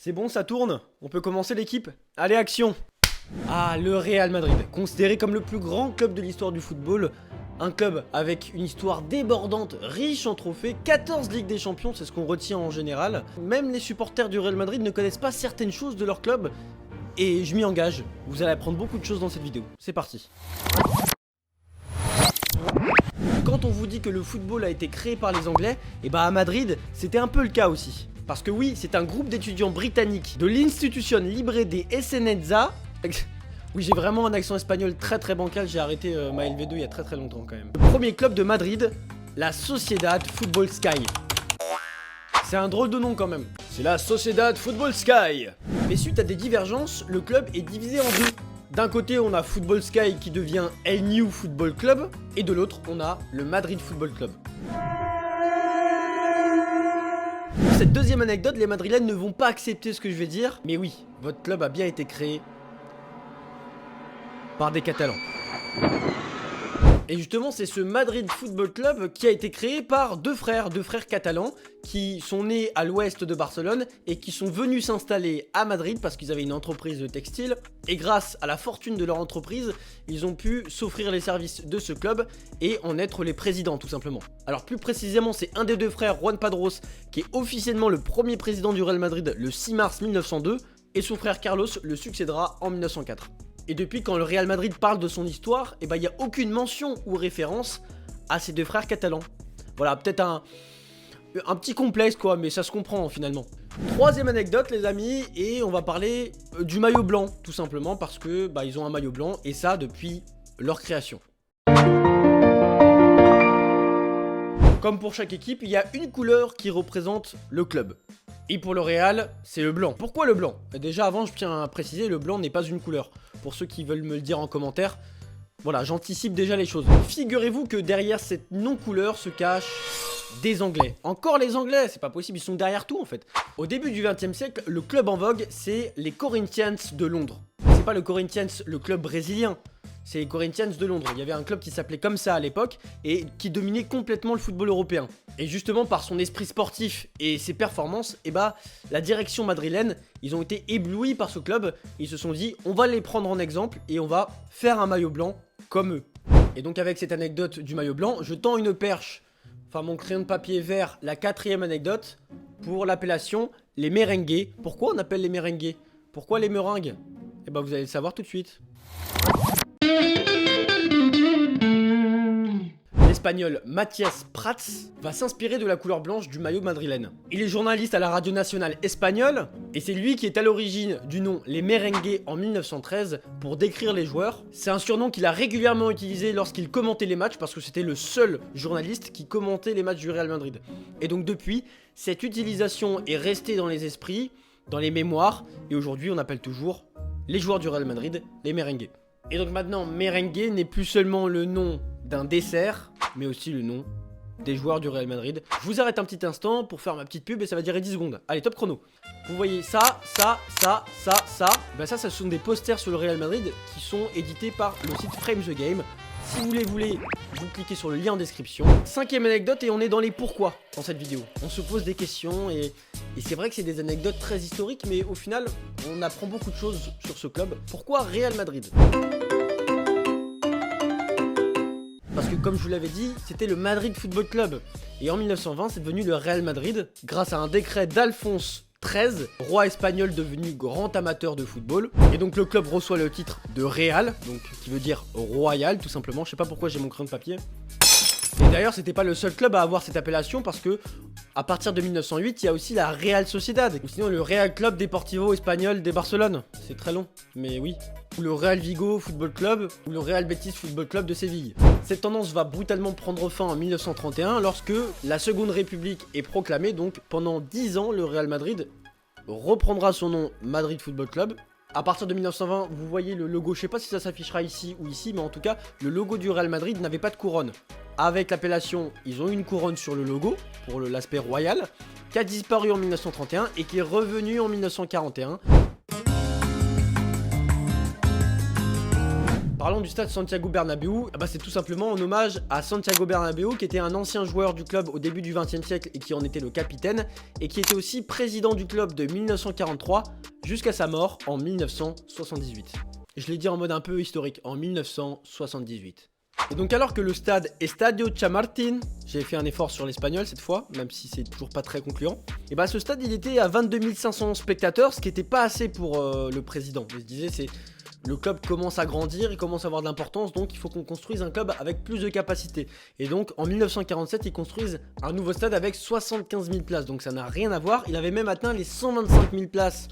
C'est bon, ça tourne? On peut commencer l'équipe? Allez, action! Ah, le Real Madrid, considéré comme le plus grand club de l'histoire du football, un club avec une histoire débordante, riche en trophées, 14 Ligues des Champions, c'est ce qu'on retient en général. Même les supporters du Real Madrid ne connaissent pas certaines choses de leur club, et je m'y engage, vous allez apprendre beaucoup de choses dans cette vidéo. C'est parti. Quand on vous dit que le football a été créé par les Anglais, et bah à Madrid, c'était un peu le cas aussi. Parce que oui, c'est un groupe d'étudiants britanniques de l'Institution Libre de Enseñanza. Oui, j'ai vraiment un accent espagnol très bancal, j'ai arrêté ma LV2 il y a très longtemps quand même. Le premier club de Madrid, la Sociedad Football Sky. C'est un drôle de nom quand même. C'est la Sociedad Football Sky. Mais suite à des divergences, le club est divisé en deux. D'un côté, on a Football Sky qui devient El New Football Club, et de l'autre, on a le Madrid Football Club. Pour cette deuxième anecdote, les Madrilènes ne vont pas accepter ce que je vais dire, mais oui, votre club a bien été créé par des Catalans. Et justement, c'est ce Madrid Football Club qui a été créé par deux frères catalans qui sont nés à l'ouest de Barcelone et qui sont venus s'installer à Madrid parce qu'ils avaient une entreprise de textile. Et grâce à la fortune de leur entreprise, ils ont pu s'offrir les services de ce club et en être les présidents tout simplement. Alors plus précisément, c'est un des deux frères, Juan Padros, qui est officiellement le premier président du Real Madrid le 6 mars 1902 et son frère Carlos le succédera en 1904. Et depuis, quand le Real Madrid parle de son histoire, il n'y a aucune mention ou référence à ces deux frères catalans. Voilà, peut-être un petit complexe quoi, mais ça se comprend finalement. Troisième anecdote les amis, et on va parler du maillot blanc, tout simplement parce que ils ont un maillot blanc, et ça depuis leur création. Comme pour chaque équipe, il y a une couleur qui représente le club. Et pour le Real, c'est le blanc. Pourquoi le blanc? Déjà avant, je tiens à préciser, le blanc n'est pas une couleur. Pour ceux qui veulent me le dire en commentaire, voilà, j'anticipe déjà les choses. Figurez-vous que derrière cette non-couleur se cachent des Anglais. Encore les Anglais, c'est pas possible, ils sont derrière tout en fait. Au début du XXe siècle, le club en vogue, c'est les Corinthians de Londres. C'est pas le Corinthians, le club brésilien. C'est les Corinthians de Londres. Il y avait un club qui s'appelait comme ça à l'époque et qui dominait complètement le football européen. Et justement par son esprit sportif et ses performances, la direction madrilène, ils ont été éblouis par ce club. Ils se sont dit, on va les prendre en exemple et on va faire un maillot blanc comme eux. Et donc avec cette anecdote du maillot blanc, je tends une perche, enfin mon crayon de papier vers la quatrième anecdote pour l'appellation les merengues. Pourquoi on appelle les merengues? Pourquoi les meringues? Vous allez le savoir tout de suite. L'Espagnol Matías Prats va s'inspirer de la couleur blanche du maillot madrilène. Il est journaliste à la radio nationale espagnole et c'est lui qui est à l'origine du nom les merengues en 1913 pour décrire les joueurs. C'est un surnom qu'il a régulièrement utilisé lorsqu'il commentait les matchs parce que c'était le seul journaliste qui commentait les matchs du Real Madrid. Et donc depuis, cette utilisation est restée dans les esprits, dans les mémoires, et aujourd'hui on appelle toujours les joueurs du Real Madrid les merengues. Et donc maintenant, merengue n'est plus seulement le nom d'un dessert, mais aussi le nom des joueurs du Real Madrid. Je vous arrête un petit instant pour faire ma petite pub et ça va durer 10 secondes. Allez, top chrono. Vous voyez ça. Ça, ce sont des posters sur le Real Madrid qui sont édités par le site Frame the Game. Si vous les voulez, vous cliquez sur le lien en description. Cinquième anecdote et on est dans les pourquoi dans cette vidéo. On se pose des questions et c'est vrai que c'est des anecdotes très historiques, mais au final, on apprend beaucoup de choses sur ce club. Pourquoi Real Madrid? Parce que comme je vous l'avais dit, c'était le Madrid Football Club. Et en 1920, c'est devenu le Real Madrid grâce à un décret d'Alphonse XIII, roi espagnol devenu grand amateur de football. Et donc le club reçoit le titre de Real, donc qui veut dire royal tout simplement. Je sais pas pourquoi j'ai mon crayon de papier. Et d'ailleurs, c'était pas le seul club à avoir cette appellation parce que à partir de 1908, il y a aussi la Real Sociedad, ou sinon le Real Club Deportivo Espagnol de Barcelone. C'est très long, mais oui. Ou le Real Vigo Football Club, ou le Real Betis Football Club de Séville. Cette tendance va brutalement prendre fin en 1931 lorsque la Seconde République est proclamée, donc pendant 10 ans, le Real Madrid reprendra son nom Madrid Football Club. À partir de 1920, vous voyez le logo, je sais pas si ça s'affichera ici ou ici, mais en tout cas, le logo du Real Madrid n'avait pas de couronne. Avec l'appellation, ils ont eu une couronne sur le logo, pour l'aspect royal, qui a disparu en 1931 et qui est revenu en 1941. Parlons du stade Santiago Bernabéu, c'est tout simplement en hommage à Santiago Bernabéu qui était un ancien joueur du club au début du XXe siècle et qui en était le capitaine et qui était aussi président du club de 1943 jusqu'à sa mort en 1978. Je l'ai dit en mode un peu historique, en 1978. Et donc alors que le stade Estadio Chamartín, j'ai fait un effort sur l'espagnol cette fois, même si c'est toujours pas très concluant, et ce stade il était à 22 500 spectateurs, ce qui était pas assez pour le président. Il se disait le club commence à grandir, il commence à avoir de l'importance, donc il faut qu'on construise un club avec plus de capacité. Et donc en 1947 ils construisent un nouveau stade avec 75 000 places, donc ça n'a rien à voir. Il avait même atteint les 125 000 places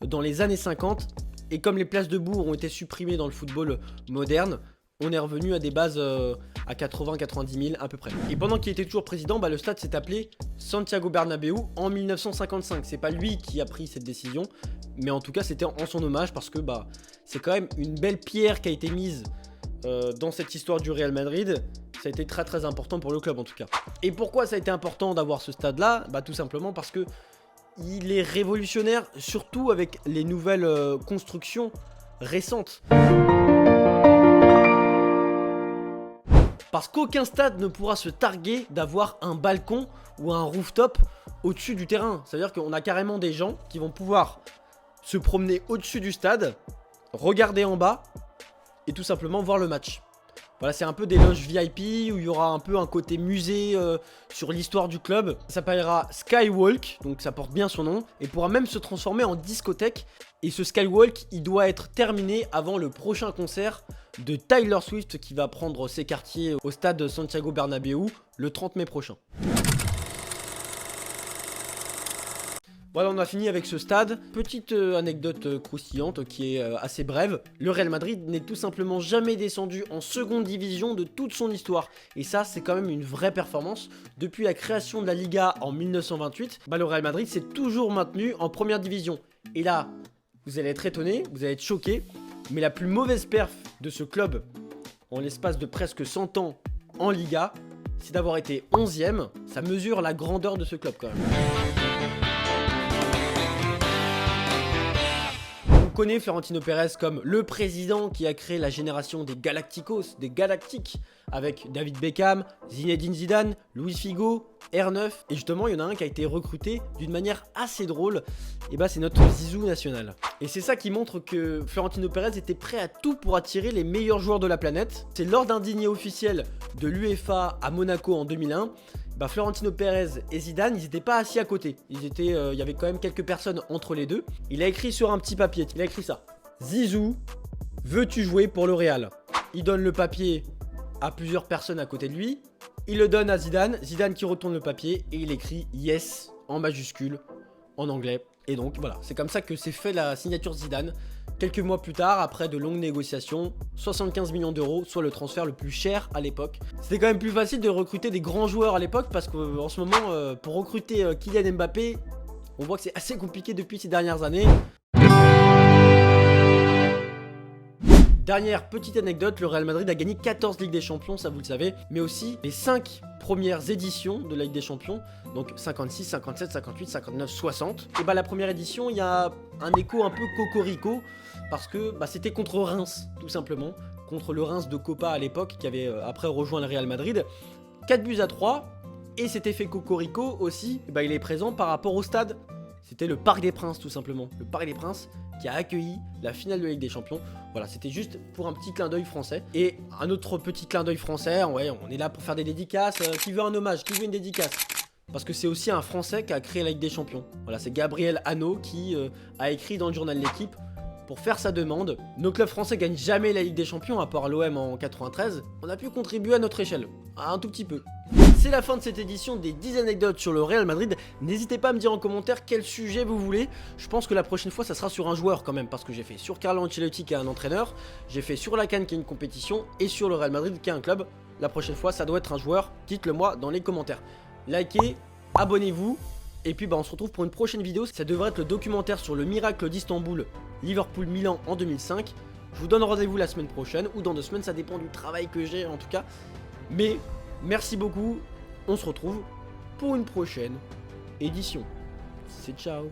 dans les années 50, et comme les places de bourg ont été supprimées dans le football moderne, on est revenu à des bases à 80-90 000 à peu près. Et pendant qu'il était toujours président, le stade s'est appelé Santiago Bernabéu en 1955. C'est pas lui qui a pris cette décision, mais en tout cas c'était en son hommage parce que c'est quand même une belle pierre qui a été mise dans cette histoire du Real Madrid. Ça a été très très important pour le club en tout cas. Et pourquoi ça a été important d'avoir ce stade là? Tout simplement parce que il est révolutionnaire, surtout avec les nouvelles constructions récentes. Parce qu'aucun stade ne pourra se targuer d'avoir un balcon ou un rooftop au-dessus du terrain. C'est-à-dire qu'on a carrément des gens qui vont pouvoir se promener au-dessus du stade, regarder en bas et tout simplement voir le match. Voilà, c'est un peu des loges VIP où il y aura un peu un côté musée sur l'histoire du club. Ça s'appellera Skywalk, donc ça porte bien son nom, et pourra même se transformer en discothèque. Et ce Skywalk, il doit être terminé avant le prochain concert de Taylor Swift qui va prendre ses quartiers au stade Santiago Bernabéu le 30 mai prochain. Voilà, on a fini avec ce stade. Petite anecdote croustillante qui est assez brève. Le Real Madrid n'est tout simplement jamais descendu en seconde division de toute son histoire. Et ça, c'est quand même une vraie performance. Depuis la création de la Liga en 1928, le Real Madrid s'est toujours maintenu en première division. Et là, vous allez être étonnés, vous allez être choqués, mais la plus mauvaise perf de ce club en l'espace de presque 100 ans en Liga, c'est d'avoir été 11e. Ça mesure la grandeur de ce club quand même. On connaît Florentino Pérez comme le président qui a créé la génération des Galacticos, des Galactiques, avec David Beckham, Zinedine Zidane, Luis Figo, R9. Et justement, il y en a un qui a été recruté d'une manière assez drôle, et c'est notre Zizou national. Et c'est ça qui montre que Florentino Pérez était prêt à tout pour attirer les meilleurs joueurs de la planète. C'est lors d'un dîner officiel de l'UEFA à Monaco en 2001, Florentino Pérez et Zidane, ils n'étaient pas assis à côté. Il y avait quand même quelques personnes entre les deux. Il a écrit sur un petit papier, il a écrit ça. Zizou, veux-tu jouer pour le Real? Il donne le papier à plusieurs personnes à côté de lui. Il le donne à Zidane, Zidane qui retourne le papier et il écrit yes en majuscule en anglais. Et donc voilà, c'est comme ça que s'est fait la signature Zidane. Quelques mois plus tard, après de longues négociations, 75 millions d'euros, soit le transfert le plus cher à l'époque. C'était quand même plus facile de recruter des grands joueurs à l'époque parce qu'en ce moment, pour recruter Kylian Mbappé, on voit que c'est assez compliqué depuis ces dernières années. Dernière petite anecdote, le Real Madrid a gagné 14 Ligues des Champions, ça vous le savez, mais aussi les 5 premières éditions de la Ligue des Champions, donc 56, 57, 58, 59, 60. Et la première édition, il y a un écho un peu cocorico, parce que c'était contre Reims, tout simplement, contre le Reims de Copa à l'époque, qui avait après rejoint le Real Madrid. 4-3, et cet effet cocorico aussi, il est présent par rapport au stade. C'était le Parc des Princes tout simplement, le Parc des Princes qui a accueilli la finale de la Ligue des Champions. Voilà, c'était juste pour un petit clin d'œil français. Et un autre petit clin d'œil français, ouais, on est là pour faire des dédicaces. Qui veut un hommage? Qui veut une dédicace? Parce que c'est aussi un Français qui a créé la Ligue des Champions. Voilà, c'est Gabriel Hanot qui a écrit dans le journal L'Équipe pour faire sa demande. Nos clubs français gagnent jamais la Ligue des Champions, à part l'OM en 93. On a pu contribuer à notre échelle, un tout petit peu. C'est la fin de cette édition des 10 anecdotes sur le Real Madrid. N'hésitez pas à me dire en commentaire quel sujet vous voulez. Je pense que la prochaine fois ça sera sur un joueur quand même, parce que j'ai fait sur Carlo Ancelotti qui est un entraîneur, j'ai fait sur la CAN qui est une compétition, et sur le Real Madrid qui est un club. La prochaine fois ça doit être un joueur, dites-le moi dans les commentaires. Likez, abonnez-vous, et puis on se retrouve pour une prochaine vidéo. Ça devrait être le documentaire sur le miracle d'Istanbul, Liverpool-Milan en 2005. Je vous donne rendez-vous la semaine prochaine, ou dans 2 semaines, ça dépend du travail que j'ai en tout cas. Mais merci beaucoup, on se retrouve pour une prochaine édition. C'est ciao.